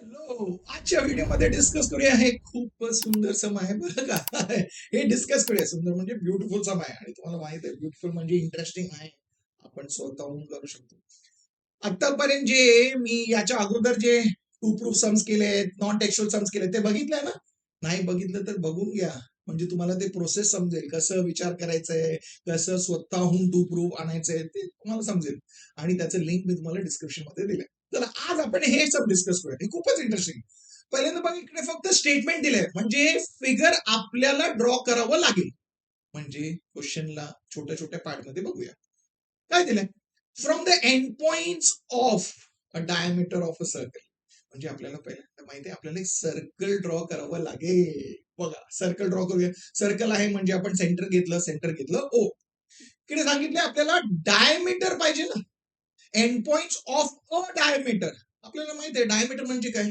Hello. आजच्या व्हिडिओमध्ये discuss करूया हे खूप सुंदर सम आहे बरं का. हे डिस्कस करूया. सुंदर म्हणजे ब्युटिफुल सम आहे आणि तुम्हाला माहित आहे ब्युटिफुल म्हणजे इंटरेस्टिंग आहे. आपण स्वतःहून करू शकतो. आतापर्यंत जे मी याच्या अगोदर जे टू प्रूफ सम्स केले, नॉन टेक्स्चुअल सम्स केले ते बघितलंय ना? नाही बघितलं तर बघून घ्या. म्हणजे तुम्हाला ते प्रोसेस समजेल, कसं विचार करायचंय, कसं स्वतःहून टू प्रूफ आणायचंय ते तुम्हाला समजेल. आणि त्याचं लिंक मी तुम्हाला डिस्क्रिप्शन मध्ये दिलंय. तर आज आपण हे सब डिस्कस करूया. हे खूपच इंटरेस्टिंग. पहिल्यांदा बघा इकडे फक्त स्टेटमेंट दिलंय म्हणजे फिगर आपल्याला ड्रॉ करावं लागेल. म्हणजे क्वेश्चनला छोट्या छोट्या पार्ट मध्ये बघूया. काय दिलंय? From the end point of a diameter of a circle. म्हणजे आपल्याला पहिल्यांदा माहिती आहे आपल्याला एक सर्कल ड्रॉ करावं लागेल. बघा सर्कल ड्रॉ करूया. सर्कल आहे म्हणजे आपण सेंटर घेतलं ओ. इकडे सांगितलं आपल्याला डायमीटर पाहिजे ना. End point of a diameter. आपल्याला माहिती आहे डायमीटर म्हणजे काय?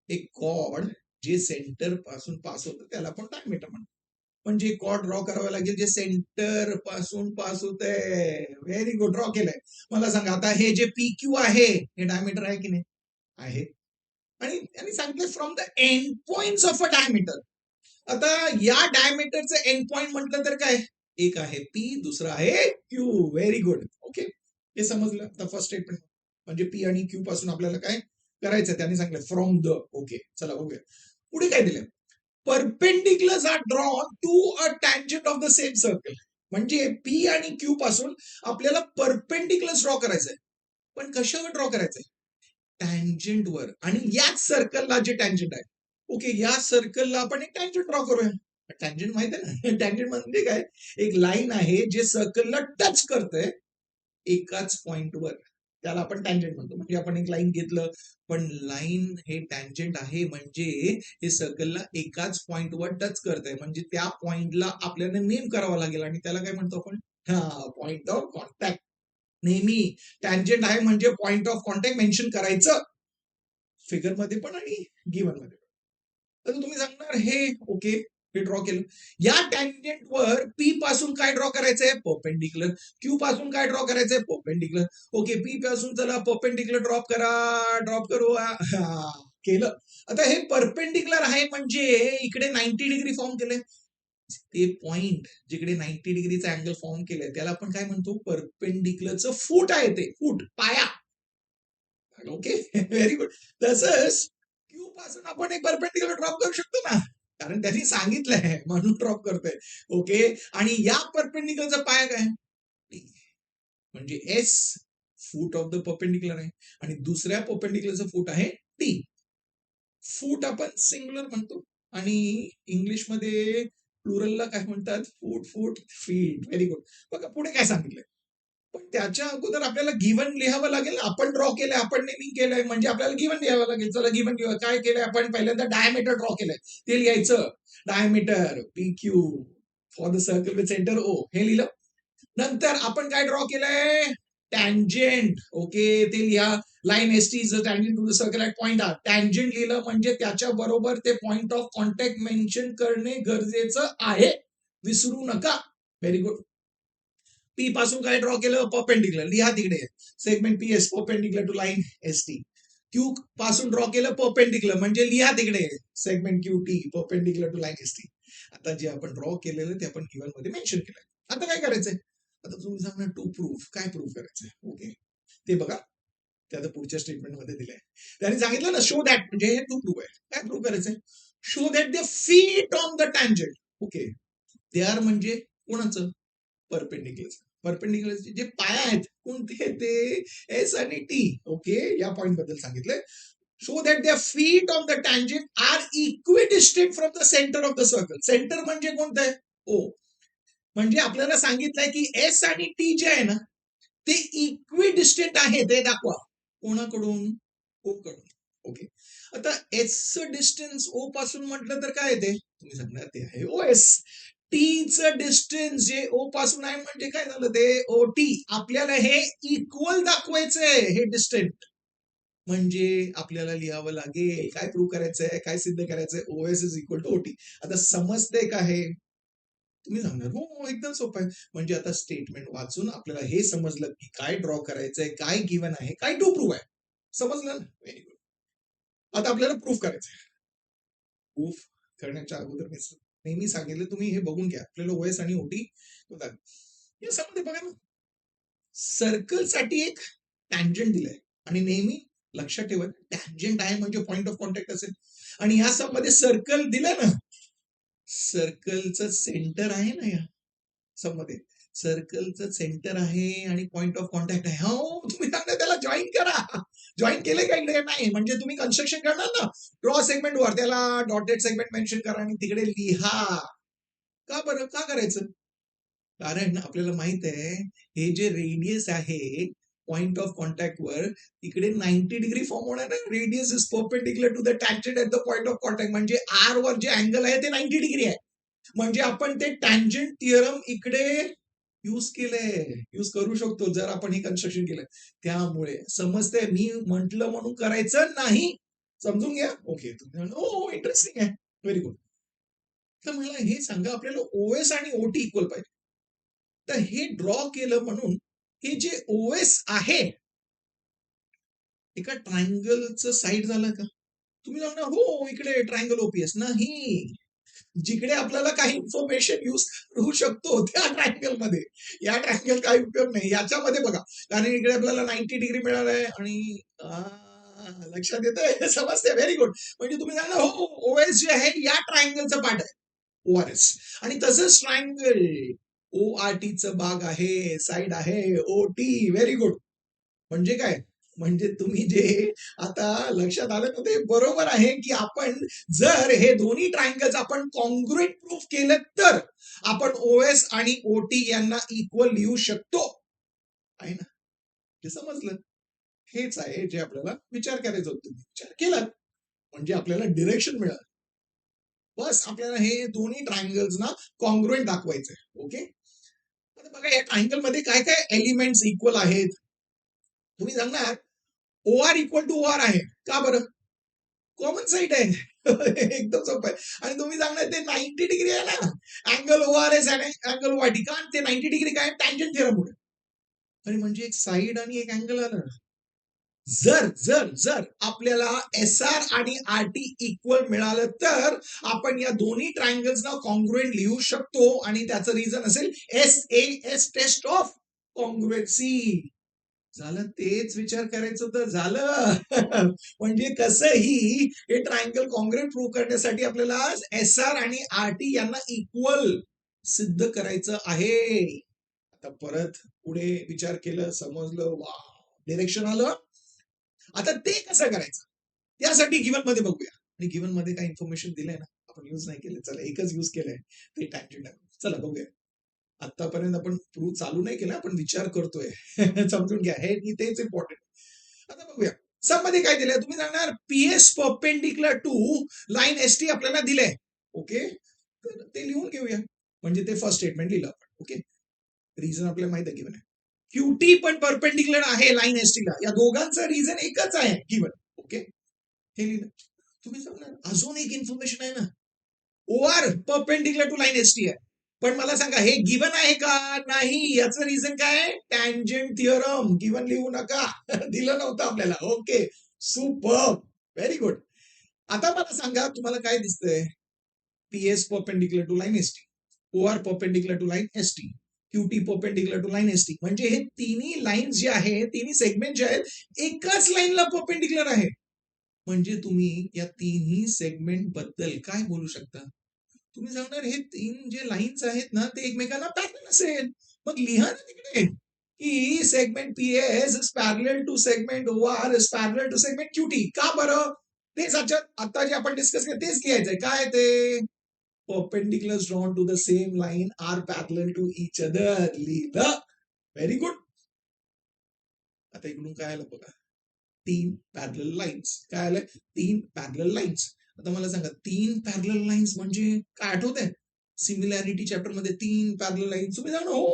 एक कॉर्ड जे सेंटर पासून पास होतं त्याला आपण डायमीटर म्हणतो. म्हणजे कॉर्ड ड्रॉ करावं लागेल जे सेंटर पासून पास होत आहे. Very good. ड्रॉ केलंय. मला सांगा आता हे जे पी क्यू आहे हे डायमीटर आहे की नाही? आहे. आणि सांगितलं from the end point of a diameter. आता या डायमीटरचं एंड पॉइंट म्हटलं तर काय? एक आहे पी, दुसरा आहे क्यू. Very good. ओके, हे समजलं. आता फर्स्ट स्टेटमेंट म्हणजे पी आणि क्यू पासून आपल्याला काय करायचं त्यांनी सांगितलं फ्रॉम द. ओके, चला बघूया पुढे काय दिलंय. Perpendiculars are drawn to a tangent of the same circle. म्हणजे पी आणि क्यू पासून आपल्याला परपेंडिक्युलर्स ड्रॉ करायचंय. पण कशावर ड्रॉ करायचंय? टँजंट वर. आणि याच सर्कलला जे टँजंट आहे. ओके, या सर्कलला आपण एक टँजंट ड्रॉ करूया. टँजंट माहित आहे ना? टँजंट म्हणजे काय? एक लाईन आहे जे सर्कलला टच करतंय एकाच पॉइंटवर. त्याला आपण टँजंट म्हणतो. म्हणजे आपण एक लाईन घेतलं पण लाईन हे टँजंट आहे म्हणजे हे सर्कलला एकाच पॉइंटवर टच करतंय. म्हणजे त्या पॉइंटला आपल्याला नेम करावं लागेल आणि त्याला काय म्हणतो आपण? Point of contact. नेहमी टँजंट आहे म्हणजे पॉइंट ऑफ कॉन्टॅक्ट मेन्शन करायचं. फिगर मध्ये पण आणि गिव्हन मध्ये पण. तर तुम्ही सांगणार हे ओके, हे ड्रॉ केलं. या टँजंट वर पी पासून काय ड्रॉ करायचंय? परपेंडिक्युलर. क्यू पासून काय ड्रॉ करायचंय? परपेंडिक्युलर. ओके, पी पासून चला परपेंडिक्युलर ड्रॉप करा. ड्रॉप करू. केलं. आता हे परपेंडिक्युलर आहे म्हणजे इकडे 90 डिग्री फॉर्म केलंय. ते पॉइंट जिकडे 90 डिग्रीचा अँगल फॉर्म केलंय त्याला आपण काय म्हणतो? परपेंडिक्युलरचं फूट आहे ते. फूट, पाया. Okay, very good. तसंच क्यू पासून आपण एक परपेंडिक्युलर ड्रॉप करू शकतो ना, कारण त्यांनी सांगितलंय म्हणून ड्रॉप करतोय. ओके, आणि या परपेंडिक्युलरचा पाया काय? म्हणजे S foot of the perpendicular आहे आणि दुसऱ्या परपेंडिक्युलरचं फूट आहे टी. फूट आपण सिंग्युलर म्हणतो आणि इंग्लिशमध्ये प्लुरलला काय म्हणतात? फूट, फूट, फीट. Very good. बघा पुढे काय सांगितलंय. पण त्याच्या अगोदर आपल्याला गिव्हन लिहावं लागेल. आपण ड्रॉ केलंय, आपण नेमिंग केलंय म्हणजे आपल्याला गिव्हन लिहावं लागेल. चला गिव्हन काय केलंय आपण? पहिल्यांदा डायमीटर ड्रॉ केलंय ते लिहायचं. Diameter P Q for the circle with centre O हे लिहिलं. नंतर आपण काय ड्रॉ केलंय? टँजंट. ओके, ते लिहा. Line S T is a tangent to the circle at point R. Tangent लिहिलं म्हणजे त्याच्या बरोबर ते पॉइंट ऑफ कॉन्टॅक्ट मेन्शन करणे गरजेचं आहे. विसरू नका. Very good. पी पासून काय ड्रॉ केलं? परपेंडिक्युलर. लिहा तिकडे segment P S perpendicular to line S T. Q पासून ड्रॉ केलं परपेंडिक्युलर म्हणजे लिहा तिकडे segment Q T perpendicular to line S T. आता जे आपण ड्रॉ केलेलं ते आपण गिव्हन मध्ये मेन्शन केलंय. आता काय करायचंय? आता तुम्ही सांगणार टू प्रूफ. काय प्रूफ करायचंय? ओके, ते बघा. ते आता पुढच्या स्टेटमेंट मध्ये दिलंय. त्यांनी सांगितलं ना शो दॅट, म्हणजे हे टू प्रूफ आहे. काय प्रूफ करायचंय? Show that they feet on the tangent. Okay, they are म्हणजे कोणाचं? परपेंडिक्युलर. परपेंडिक्युलर जे पाया आहेत कोणते? ते एस आणि टी. ओके, या पॉइंट बद्दल सांगितलंय. Show that the feet of the tangent are equidistant from the centre of the circle. Centre म्हणजे कोणतं आहे? ओ. म्हणजे आपल्याला सांगितलंय की एस आणि टी जे आहे ना ते इक्विडिस्टंट आहे ते दाखवा. कोणाकडून? ओ कडून. ओके, आता एस डिस्टन्स ओ पासून म्हटलं तर काय ते तुम्ही सांगणार ते आहे ओ एस. टीचं डिस्टन्स जे ओ पासून आहे म्हणजे काय झालं? ते ओ टी. आपल्याला हे इक्वल दाखवायचंय हे डिस्टन्स. म्हणजे आपल्याला लिहावं लागेल. काय प्रूव्ह करायचंय? काय सिद्ध करायचंय? O S is equal to O T. आता समजतंय का हे? तुम्ही सांगणार हो एकदम सोपं आहे. म्हणजे आता स्टेटमेंट वाचून आपल्याला हे समजलं की काय ड्रॉ करायचंय, काय गिव्हन आहे, काय टू प्रूव्ह आहे. समजलं ना? Very good. आता आपल्याला प्रूफ करायचं. प्रूफ करण्याच्या अगोदर मी नेहमी सांगितलं, तुम्ही हे बघून घ्या. आपल्याला ओएस आणि ओटी होतात. याच्यामध्ये बघा ना, सर्कलसाठी एक टँजंट दिलंय आणि नेहमी लक्षात ठेवा, टँजंट आहे म्हणजे पॉइंट ऑफ कॉन्टॅक्ट असेल. आणि या सबमध्ये सर्कल दिलं ना, सर्कलचं सेंटर आहे ना, या सबमध्ये सर्कलचं सेंटर आहे आणि पॉइंट ऑफ कॉन्टॅक्ट आहे. हो, तुम्ही सांगा त्याला जॉईन करा. जॉईन केले का इकडे? नाही. म्हणजे तुम्ही कन्स्ट्रक्शन करणार ना, ड्रॉ सेगमेंट वर त्याला डॉटेड सेगमेंट मेन्शन करा आणि तिकडे लिहा. का बरं? का करायचं? कारण आपल्याला माहित आहे, हे जे रेडियस आहे पॉइंट ऑफ कॉन्टॅक्ट वर, तिकडे 90 डिग्री फॉर्म होणार आहे. Radius is perpendicular to the tangent at the point of contact. म्हणजे आर वर जे अँगल आहे ते 90 डिग्री आहे. म्हणजे आपण ते टँजंट थिअरम इकडे यूज केलंय, यूज करू शकतो जर आपण हे कन्स्ट्रक्शन केलं. त्यामुळे समजतंय, मी म्हंटल म्हणून करायचं नाही. समजून घ्या. ओके, तुम्ही इंटरेस्टिंग आहे, व्हेरी गुड. तर मला हे सांगा, आपल्याला ओएस आणि ओटी इक्वल पाहिजे. तर हे ड्रॉ केलं म्हणून हे जे ओएस आहे एका ट्रायंगलचं साईड झालं का? तुम्ही सांगणार हो इकडे ट्रायंगल ओपीएस नाही. जिकडे आपल्याला काही इन्फॉर्मेशन यूज करू शकतो त्या ट्रायंगल मध्ये. या ट्रायंगल काही उपयोग नाही. याच्यामध्ये बघा, कारण इकडे आपल्याला 90 डिग्री मिळालंय आणि लक्षात येतंय, समजते, व्हेरी गुड. म्हणजे तुम्ही सांगा हो ओएस जे आहे या ट्रायंगलचं पार्ट आहे ओआरएस. आणि तसंच ट्रायंगल ओआरटीचं भाग आहे, साईड आहे ओटी. Very good. म्हणजे काय? म्हणजे तुम्ही जे आता लक्षात आलं ना, ते बरोबर आहे की आपण जर हे दोन्ही ट्रायंगल्स आपण कॉन्ग्रुएंट प्रूफ केलं तर आपण ओएस आणि ओटी यांना इक्वल लिहू शकतो, आहे ना? हे समजलं? हेच आहे जे आपल्याला विचार करायचं होतं. विचार केला म्हणजे आपल्याला डिरेक्शन मिळालं. बस आपल्याला हे दोन्ही ट्रायंगल्स ना कॉन्ग्रुएंट दाखवायचंय. ओके, आता बघा या ट्रायंगल मध्ये काय काय एलिमेंट्स इक्वल आहेत. तुम्ही सांगणार ओआर इक्वल टू ओआर आहे. का बरं? कॉमन साईड आहे. एकदम सोपं आहे. आणि तुम्ही सांगणार ते 90 डिग्री आहे ना, अँगल ओआरएस आणि अँगल ओआरटी. का ते 90 डिग्री काय? टँजंट थिअरममुळे. आणि म्हणजे एक साईड आणि एक अँगल आला. जर जर जर आपल्याला एस आर आणि आर टी इक्वल मिळालं तर आपण या दोन्ही ट्रायंगल्सना कॉन्ग्रुएंट लिहू शकतो. आणि त्याचं रिझन असेल एस टेस्ट ऑफ कॉन्ग्रुएन्सी. झालं, तेच विचार करायचं तर झालं. म्हणजे कसंही हे ट्रायंगल कॉन्ग्रुएंट प्रूव्ह करण्यासाठी आपल्याला एस आर आणि आर टी यांना इक्वल सिद्ध करायचं आहे. आता परत पुढे विचार केलं, समजलं, वा, डिरेक्शन आलं. आता ते कसं करायचं त्यासाठी गिवन मध्ये बघूया. आणि गिवन मध्ये काय इन्फॉर्मेशन दिलंय ना, आपण यूज नाही केलं. चला, एकच यूज केलंय, ते टँजंट आहे. चला बघूया. आतापर्यंत आपण प्रूव्ह चालू नाही केला, आपण विचार करतोय. समजून घ्या, हे तेच इम्पॉर्टंट. आता बघूया सब मध्ये काय दिलंय. तुम्ही सांगणार PS perpendicular to line ST आपल्याला दिलंय. ओके, तर ते लिहून घेऊया. म्हणजे ते फर्स्ट स्टेटमेंट लिहिलं आपण. ओके, रिझन आपल्याला माहित आहे गिवन आहे. क्यूटी पण परपेंडिक्युलर आहे लाईन एसटीला. या दोघांचं रिझन एकच आहे गिवन. ओके, हे लिहिलं. तुम्ही सांगणार अजून एक इन्फॉर्मेशन आहे ना, OR perpendicular to line ST आहे. पण मला सांगा हे गिवन आहे का? नाही. याचं रिझन काय? Tangent theorem. गिवन लिहू नका. दिलं नव्हतं आपल्याला. Okay, super, very good. आता मला सांगा तुम्हाला काय दिसतंय? PS perpendicular to line ST, OR perpendicular to line ST, QT perpendicular to line ST. म्हणजे हे तिन्ही लाईन जे आहेत, तिन्ही सेगमेंट जे आहेत एकाच लाईनला परपेंडिक्युलर आहे. म्हणजे तुम्ही या तिन्ही सेगमेंट बद्दल काय बोलू शकता? तुम्ही सांगणार हे तीन जे लाईन्स आहेत ना ते एकमेकांना पॅरलल असेल. मग लिहा ना तिकडे की segment PS is parallel to segment OR is parallel to segment QT. का बरं? तेच आता जे आपण डिस्कस केलं तेच लिहायचंय. काय ते? perpendiculars drawn to the same line are parallel to each other. लिहिलं. Very good. आता इकडून काय आलं बघा, 3 पॅरलल लाईन्स. काय आलं? 3 पॅरलल लाईन्स. आता मला सांगा 3 पॅरलल लाईन्स म्हणजे काय आठवतंय? सिमिलॅरिटी चॅप्टर मध्ये 3 पॅरलल लाईन्स. तुम्ही सांगा हो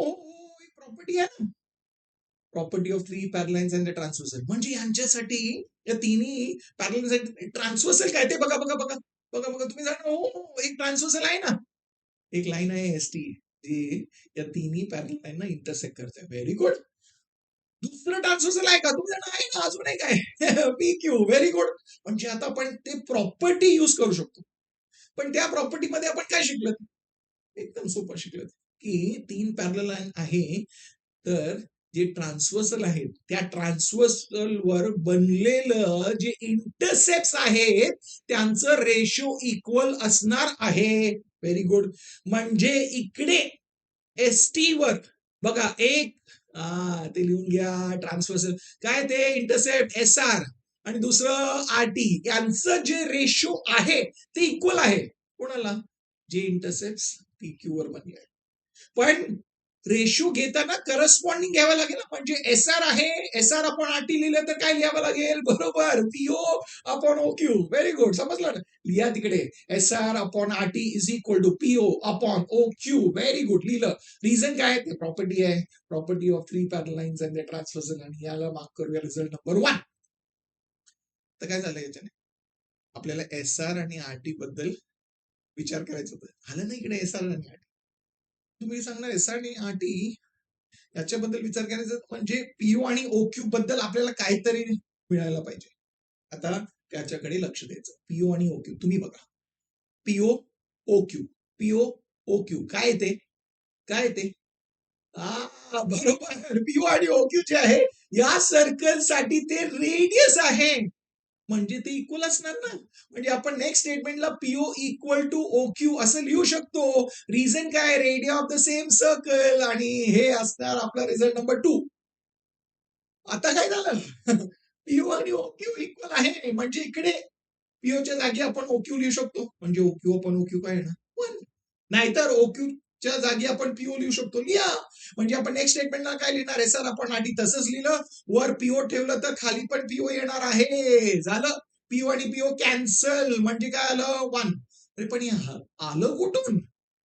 एक प्रॉपर्टी आहे ना, property of 3 parallel lines and transversal. म्हणजे यांच्यासाठी या तिन्ही पॅरलल ट्रान्सव्हर्सल काय ते बघा बघा बघा बघा बघा. तुम्ही सांगा हो एक ट्रान्सव्हर्सल आहे ना, एक लाईन आहे एसटी जी या तिन्ही पॅरलल लाईनना इंटरसेक्ट करते. Very good. दुसरं ट्रान्सव्हर्सल आहे का? तुम्ही म्हणा, आहे ना, अजून एक आहे. P Q, very good. म्हणजे आता आपण ते प्रॉपर्टी यूज करू शकतो. पण त्या प्रॉपर्टीमध्ये आपण काय शिकलो? एकदम सोपं शिकलं की 3 पॅरलल लाईन आहे, तर जे ट्रान्सव्हर्सल आहेत त्या ट्रान्सव्हर्सल वर बनलेलं जे इंटरसेप्ट आहेत त्यांचं रेशो इक्वल असणार आहे. Very good. म्हणजे इकडे एसटी वर बघा एक ते लिहून घ्या. ट्रान्सव्हर्सल काय ते इंटरसेप्ट एस आर आणि दुसरं आर टी यांचं जे रेशो आहे ते इक्वल आहे. कोणाला? जे इंटरसेप्ट पी क्यू वर बनले आहे. पण रेशो घेताना करस्पॉन्डिंग घ्यावं लागेल ना. म्हणजे एस आर आहे, एस आर आपण आर टी लिहिलं तर काय लिहावं लागेल? बरोबर, PO upon O Q. Very good, समजलं ना. लिहा तिकडे S R upon R T is equal to PO upon O Q. Very good, लिहिलं. रिझन काय? ते प्रॉपर्टी आहे, property of 3 parallel lines and the transversal. आणि याला मार्क करूया रिझल्ट नंबर 1. तर काय झालं याच्याने? आपल्याला एस आर आणि आर टी बद्दल विचार करायचं होतं. आलं ना इकडे एस आर आणि आर टी. तुम्ही सांगणार एस आर आणि आर टी याच्याबद्दल विचार करायचा म्हणजे पीओ आणि ओ क्यू बद्दल आपल्याला काहीतरी मिळायला पाहिजे. आता त्याच्याकडे लक्ष द्यायचं. पीओ आणि ओ क्यू तुम्ही बघा. PO O Q, PO O Q काय येते? काय येते? बरोबर. पीओ आणि ओ क्यू जे आहे या सर्कल साठी ते रेडियस आहे. म्हणजे ते इक्वल असणार ना. म्हणजे आपण नेक्स्ट स्टेटमेंटला PO equal to O Q असं लिहू शकतो. रिझन काय? Radii of the same circle. आणि हे असणार आपला रिझल्ट नंबर 2. आता काय झालं? पीओ आणि ओक्यू इक्वल आहे. म्हणजे इकडे पीओच्या जागी आपण ओक्यू लिहू शकतो. म्हणजे ओक्यू आपण ओक्यू काय आहे ना 1. नाहीतर ओक्यूच्या जागी आपण पीओ लिहू शकतो. लिहा. म्हणजे आपण नेक्स्ट स्टेटमेंटला काय लिहिणार आहे? सर आपण आधी तसंच लिहिलं, वर पीओ ठेवलं तर खाली पण पीओ येणार आहे. झालं. पीओ आणि पीओ कॅन्सल. म्हणजे काय आलं? 1. अरे पण आलं कुठून?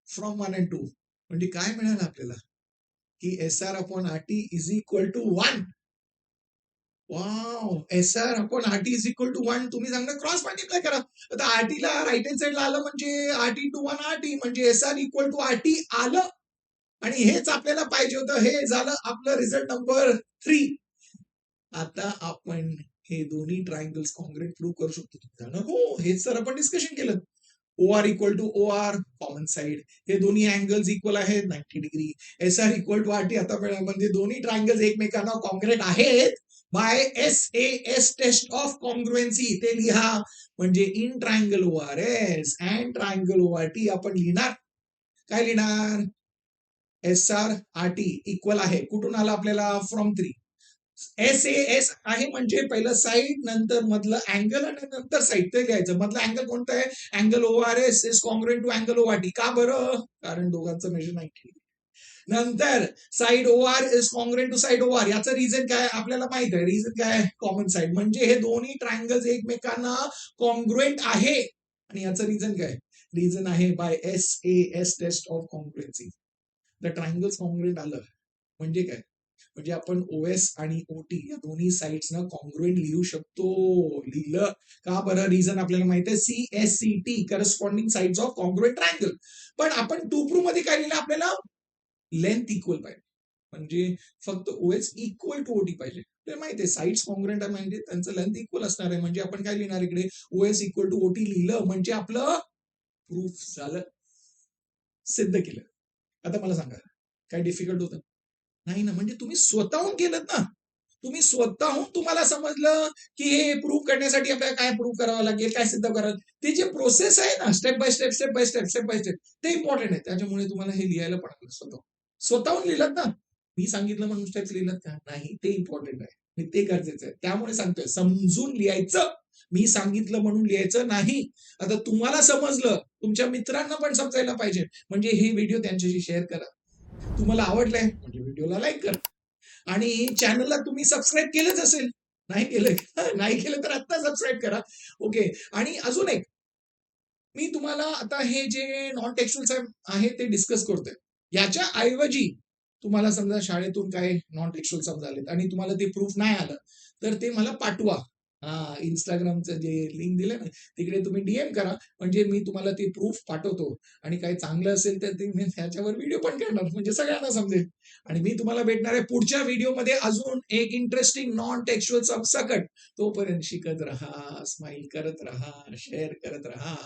From 1 and 2. म्हणजे काय मिळालं आपल्याला? की S R upon R T is equal to 1. Wow. S R upon R T is equal to 1. तुम्ही सांगा क्रॉस मल्टिप्लाय करा. आता आर टी ला राईट हँड साइडला आलं म्हणजे R T to 1 R T म्हणजे S R equal to R T आलं. आणि हेच आपल्याला पाहिजे होतं. हे झालं आपलं रिझल्ट नंबर 3. आता आपण हे दोन्ही ट्रायंगल्स कॉन्ग्रेट प्रूव्ह करू शकतो. हो, हेच सर आपण डिस्कशन केलं. O R equal to O R common side. हे दोन्ही अँगल्स इक्वल आहेत 90 degree. S R equal to R T. आता म्हणजे दोन्ही ट्रायंगल्स एकमेकांना कॉन्ग्रेट आहेत by S A S test of congruency. ते लिहा. म्हणजे in triangle O R S and triangle O R T आपण लिहिणार. काय लिहिणार? S R R T equal आहे. कुठून आला आपल्याला? फ्रॉम 3. एस ए एस आहे म्हणजे पहिलं साईड, नंतर मधलं अँगल आणि नंतर साईड. ते घ्यायचं. मधलं अँगल कोणतं आहे? Angle O R S is congruent to angle O R T. का बरं? कारण दोघांचं मेजर 90. नंतर side O R is congruent to side O R. याचं रिझन काय? आपल्याला माहित आहे. रिझन काय? Common side. म्हणजे हे दोन्ही ट्रायंगल्स एकमेकांना कॉन्ग्रुएंट आहे. आणि याचं रिझन काय? रिझन आहे by S A S test of congruency. The triangles congruent आलं म्हणजे काय? म्हणजे आपण ओएस आणि ओटी या दोन्ही साइड्स ना कॉन्ग्रुएंट लिहू शकतो. लिहिलं. का बरं? रिझन आपल्याला माहिती आहे. C S C T corresponding sides of congruent triangle. पण आपण टू प्रूव्ह मध्ये काय लिहिलं? आपल्याला लेंथ इक्वल पाहिजे. म्हणजे फक्त ओएस इक्वल टू ओटी पाहिजे. ते माहिती आहे साइड्स कॉन्ग्रुएंट आहे म्हणजे त्यांचं लेंथ इक्वल असणार आहे. म्हणजे आपण काय लिहिणार इकडे? ओएस इक्वल टू ओटी लिहिलं म्हणजे आपलं प्रूफ झालं, सिद्ध केलं. आता मला सांगा काय डिफिकल्ट होतं? नाही ना. म्हणजे तुम्ही स्वतःहून केलं ना. तुम्ही स्वतःहून तुम्हाला समजलं की हे प्रूव्ह करण्यासाठी आपल्याला काय प्रूव्ह करावं लागेल, काय सिद्ध करावं. ते जे प्रोसेस आहे ना step by step step by step step by step ते इम्पॉर्टंट आहे. त्याच्यामुळे तुम्हाला हे लिहायला पडलं. स्वतःहून लिहिलं ना. मी सांगितलं म्हणून स्टेप्स लिहिलं का? नाही, ते इम्पॉर्टंट आहे. ते गरजेचं आहे. त्यामुळे सांगतोय समजून लिहायचं. मी सांगितलं म्हणून लिहायचं नाही. आता तुम्हाला समजलं, तुमच्या मित्रांना पण समजायला पाहिजे. म्हणजे हे व्हिडिओ त्यांच्याशी शेअर करा. तुम्हाला आवडलंय म्हणजे व्हिडिओला लाईक करा. आणि चॅनलला तुम्ही सबस्क्राईब केलंच असेल. नाही केलं नाही केलं तर आत्ता सबस्क्राईब करा. ओके. आणि अजून एक मी तुम्हाला आता हे जे नॉन टेक्स्च्युअल आहे ते डिस्कस करतोय. याच्या ऐवजी तुम्हाला समजा शाळेतून काय नॉन टेक्स्च्युअल सम झालेत आणि तुम्हाला ते प्रूफ नाही आलं तर ते मला पाठवा. Instagramचं जे लिंक दिलं ना, तिकडे तुम्ही डीएम करा. म्हणजे मी तुम्हाला ती प्रूफ पाठवतो आणि काही चांगलं असेल तर ते मी त्याच्यावर व्हिडिओ पण करणार म्हणजे सगळ्यांना समजेल. आणि मी तुम्हाला भेटणार आहे पुढच्या व्हिडिओमध्ये अजून एक इंटरेस्टिंग नॉन टेक्स्च्युअल सकट. तोपर्यंत शिकत राहा, स्माइल करत राहा, शेअर करत राहा.